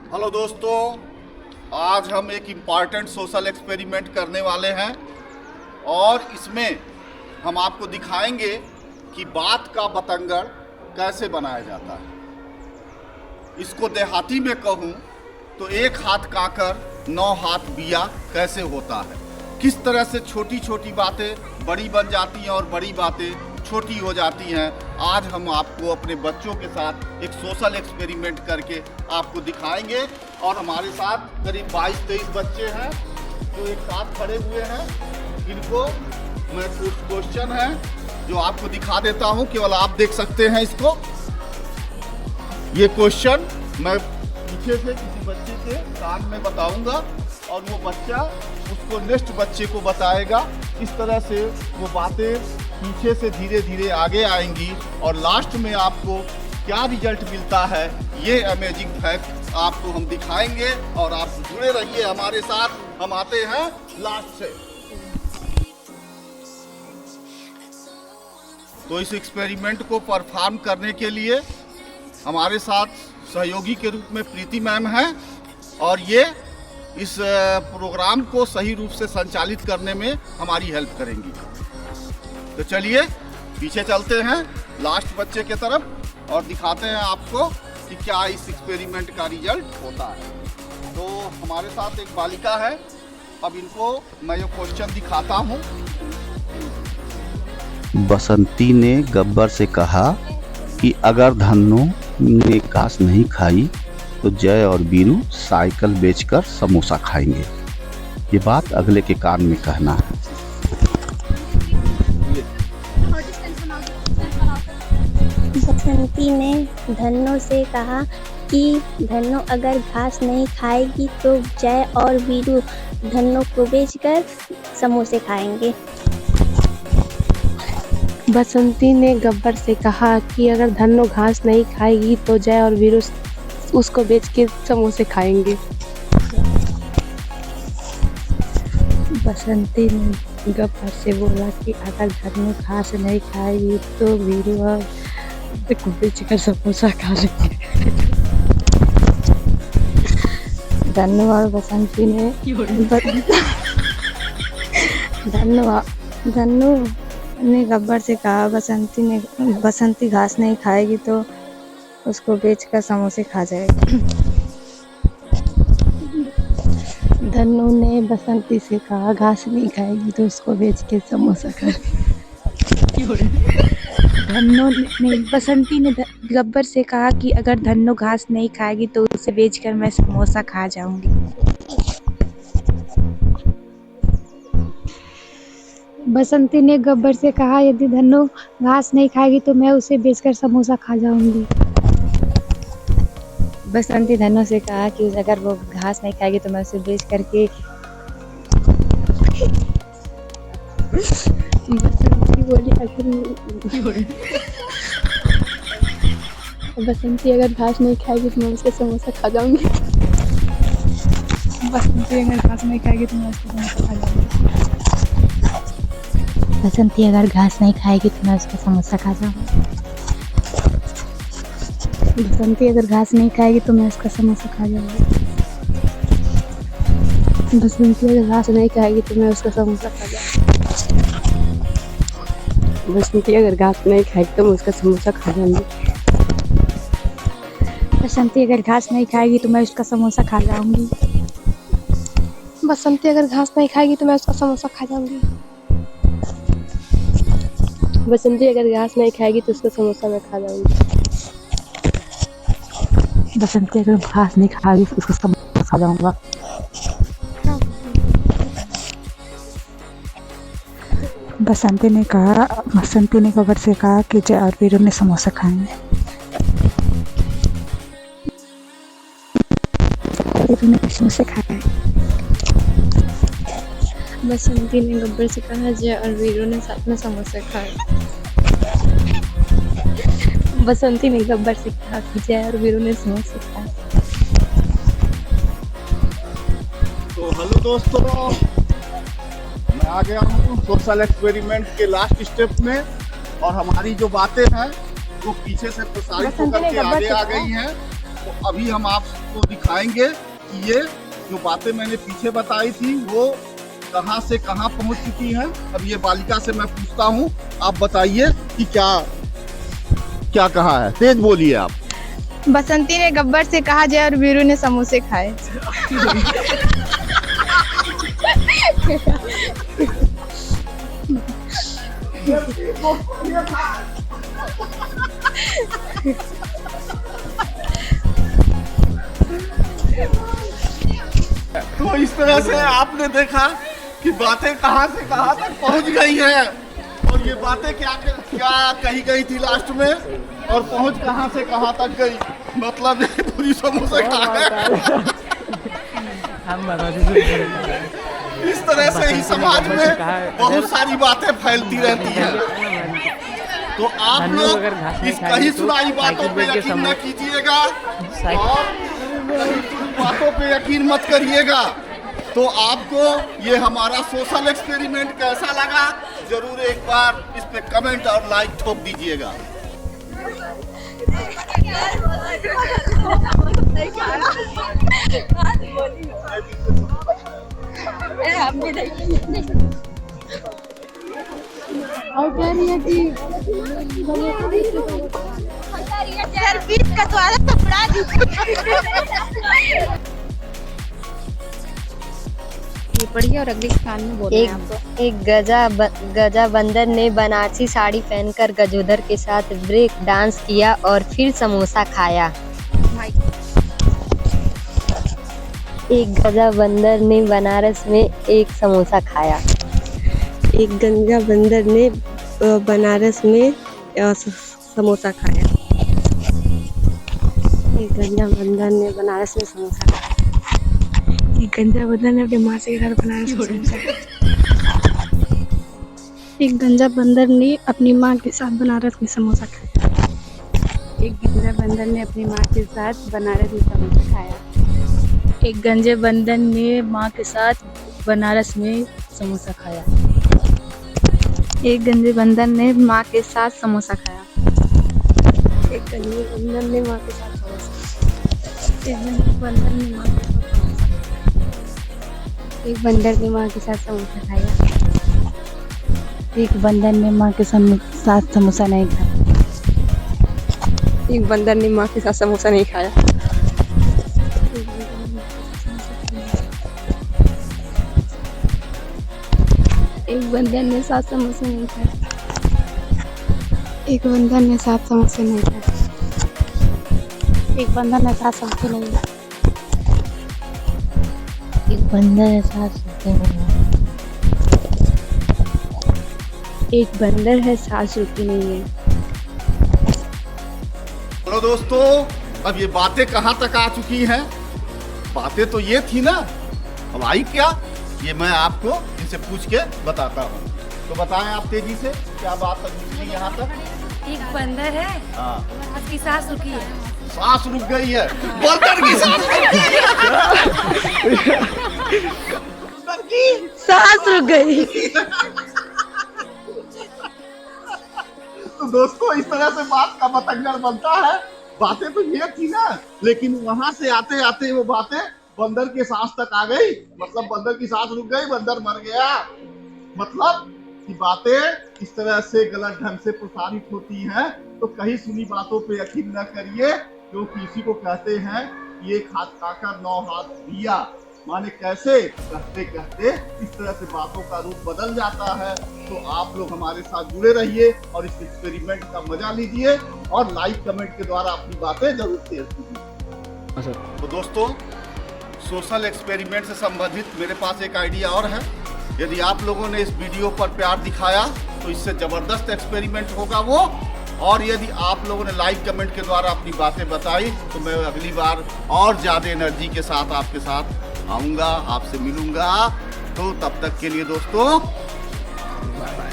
Hello दोस्तों, आज हम एक इम्पॉर्टेंट सोशल एक्सपेरिमेंट करने वाले हैं और इसमें हम आपको दिखाएंगे कि बात का बतंगड़ कैसे बनाया जाता है। इसको देहाती में कहूँ तो एक हाथ काकर 9 हाथ बिया कैसे होता है। किस तरह से छोटी छोटी बातें बड़ी बन जाती हैं और बड़ी बातें छोटी हो जाती हैं। आज हम आपको अपने बच्चों के साथ एक सोशल एक्सपेरिमेंट करके आपको दिखाएंगे और हमारे साथ करीब 22-23 बच्चे हैं जो एक साथ खड़े हुए हैं। इनको मैं कुछ क्वेश्चन है जो आपको दिखा देता हूं, केवल आप देख सकते हैं इसको। ये क्वेश्चन मैं पीछे से किसी बच्चे के कान में बताऊंगा और वो बच्चा उसको नेक्स्ट बच्चे को बताएगा। इस तरह से वो बातें पीछे से धीरे धीरे आगे आएंगी और लास्ट में आपको क्या रिजल्ट मिलता है ये अमेजिंग फैक्ट आपको हम दिखाएंगे और आप जुड़े रहिए हमारे साथ। हम आते हैं लास्ट से। तो इस एक्सपेरिमेंट को परफॉर्म करने के लिए हमारे साथ सहयोगी के रूप में प्रीति मैम है और ये इस प्रोग्राम को सही रूप से संचालित करने में हमारी हेल्प करेंगी। तो चलिए पीछे चलते हैं लास्ट बच्चे के तरफ और दिखाते हैं आपको कि क्या इस एक्सपेरिमेंट का रिजल्ट होता है। तो हमारे साथ एक बालिका है, अब इनको मैं ये क्वेश्चन दिखाता हूँ। बसंती ने गब्बर से कहा कि अगर धन्नो ने घास नहीं खाई तो जय और बीरू साइकिल बेचकर समोसा खाएंगे। ये बात अगले के कान में कहना है। बसंती ने धन्नो से कहा कि धन्नो अगर घास नहीं खाएगी तो जय और बीरू धन्नो को बेचकर समोसे खाएंगे। बसंती ने गब्बर से कहा कि अगर धन्नो घास नहीं खाएगी तो जय और बीरू उसको बेच के समोसे खाएंगे। बसंती ने गब्बर से बोला कि अगर धन्नो घास नहीं खाएगी तो बीरू और को बेचकर समोसा खा लेंगे। धन्नो और बसंती ने धन्नो ने गब्बर से कहा बसंती घास नहीं खाएगी तो उसको बेचकर समोसे खा जाएगी। धन्नो ने बसंती से कहा घास नहीं खाएगी तो उसको बेच के समोसा खाएगी। बसंती ने गब्बर से कहा कि अगर धन्नो घास नहीं खाएगी तो उसे बेचकर मैं समोसा खा जाऊंगी। बसंती ने गब्बर से कहा यदि धन्नो घास नहीं खाएगी तो मैं उसे बेचकर समोसा खा जाऊंगी। बसंती धन्नो से कहा कि अगर वो घास नहीं खाएगी तो मैं उसे बेच करके बसंती बोली बसंती अगर घास नहीं खाएगी तो मैं उसके समोसा खा जाऊंगी। बसंती अगर घास नहीं खाएगी तो मैं उसका समोसा खा जाऊंगी। बसंती अगर घास नहीं खाएगी तो मैं उसका समोसा खा जाऊंगी। बसंती अगर घास नहीं खाएगी तो मैं उसका समोसा खा जाऊंगी। बसंती अगर घास नहीं खाएगी तो मैं उसका समोसा खा जाऊंगी। बसंती अगर घास नहीं खाएगी तो मैं उसका समोसा खा जाऊंगी। बसंती अगर घास नहीं खाएगी तो मैं उसका समोसा खा जाऊंगी। बसंती अगर घास नहीं खाएगी तो मैं उसका समोसा खा जाऊंगी। बसंती अगर घास नहीं खाएगी तो उसका समोसा मैं खा जाऊंगी। बसंती अगर घास नहीं खाएगी तो उसका समोसा खा जाऊंगा। बसंती ने गब्बर से कहा कि जय और बीरू ने समोसा खाएंगे। बीरू ने समोसे खाए। बसंती ने गब्बर से कहा जय और बीरू ने साथ में समोसे खाए। बसंती ने गब्बर से कहा कि जय और बीरू ने समोसे खाए। तो हेलो दोस्तों, मैं आ गया हूँ सोशल एक्सपेरिमेंट के लास्ट स्टेप में और हमारी जो बातें हैं वो पीछे से प्रसारित होकर के आगे आ गई हैं। तो अभी हम आप आपको दिखाएंगे कि ये जो बातें मैंने पीछे बताई थी वो कहाँ से कहाँ पहुँच चुकी हैं। अब ये बालिका से मैं पूछता हूँ, आप बताइए कि क्या क्या कहा है, तेज बोलिए आप। बसंती ने गब्बर से कहा जय और वीरू ने समोसे खाए। तो इस तरह से आपने देखा कि बातें कहाँ से कहाँ तक पहुँच गई हैं और ये बातें क्या क्या कही गई थी लास्ट में और पहुँच कहाँ से कहाँ तक गई। मतलब ये पूरी समोसे खा गए। इस तरह से ही समाज में बहुत सारी बातें फैलती रहती हैं। तो आप लोग इस कही सुनाई बातों पे यकीन न कीजिएगा और बातों पे यकीन मत करिएगा। तो आपको ये हमारा सोशल एक्सपेरिमेंट कैसा लगा जरूर एक बार इस पे कमेंट और लाइक ठोक दीजिएगा। ये पढ़िए और अगले कान में बोलना है आपको। एक गजा बंदर ने बनारसी साड़ी पहनकर गजोदर के साथ ब्रेक डांस किया और फिर समोसा खाया। एक गजा बंदर ने बनारस में एक समोसा खाया। एक गंजा बंदर ने बनारस में समोसा खाया। एक गंजा बंदर ने बनारस में समोसा खाया। एक गंजा बंदर ने अपने माँ के साथ बनारस में समोसा खाया। एक गंजा बंदर ने अपनी माँ के साथ बनारस में समोसा खाया। एक गंजा बंदर ने अपनी माँ के साथ बनारस में समोसा खाया। एक गंजे बंदर ने माँ के साथ बनारस में समोसा खाया। एक गंजे बंदर ने माँ के साथ समोसा खाया। एक गंजे बंदर ने माँ के साथ समोसा। एक गंजे बंदर ने माँ के साथ एक बंदर ने माँ के साथ समोसा खाया। एक बंदर ने माँ के साथ समोसा नहीं खाया। एक बंदर ने माँ के साथ समोसा नहीं खाया। एक बंदर ने सात समोसे नहीं खाए। एक बंदर ने सात समोसे नहीं खाए। एक बंदर ने सात समोसे नहीं खाए। एक बंदर है सात रुपये नहीं। एक बंदर है 7 रुपये नहीं है। हेलो दोस्तों, अब ये बातें कहाँ तक आ चुकी हैं? बातें तो ये थी ना, अब आई क्या ये मैं आपको इनसे पूछ के बताता हूँ। तो बताएं आप तेजी से क्या बात तक निकली यहाँ तक। एक बंदर है, हाँ, उसकी सांस रुकी है। सांस रुक गई है, बंदर की सांस सांस रुक गई। तो दोस्तों इस तरह से बात का बतंगड़ बनता है। बातें तो ये थी ना, लेकिन वहां से आते आते वो बातें बंदर के सांस तक आ गई। मतलब बंदर की सांस रुक गई, बंदर मर गया। मतलब कि बातें इस तरह से गलत ढंग से प्रसारित होती हैं। तो कहीं सुनी बातों पे यकीन न करिए, क्योंकि इसी को कहते हैं कि एक हाथ खाकर 9 हाथ दिया। माने कैसे कहते कहते इस तरह से बातों का रूप बदल जाता है। तो आप लोग हमारे साथ जुड़े रहिए और इस एक्सपेरिमेंट का मजा लीजिए और लाइक कमेंट के द्वारा अपनी बातें जरूर शेयर कीजिए। तो दोस्तों सोशल एक्सपेरिमेंट से संबंधित मेरे पास एक आइडिया और है। यदि आप लोगों ने इस वीडियो पर प्यार दिखाया तो इससे ज़बरदस्त एक्सपेरिमेंट होगा वो। और यदि आप लोगों ने लाइक कमेंट के द्वारा अपनी बातें बताई तो मैं अगली बार और ज़्यादा एनर्जी के साथ आपके साथ आऊँगा, आपसे मिलूँगा। तो तब तक के लिए दोस्तों बाय बाय।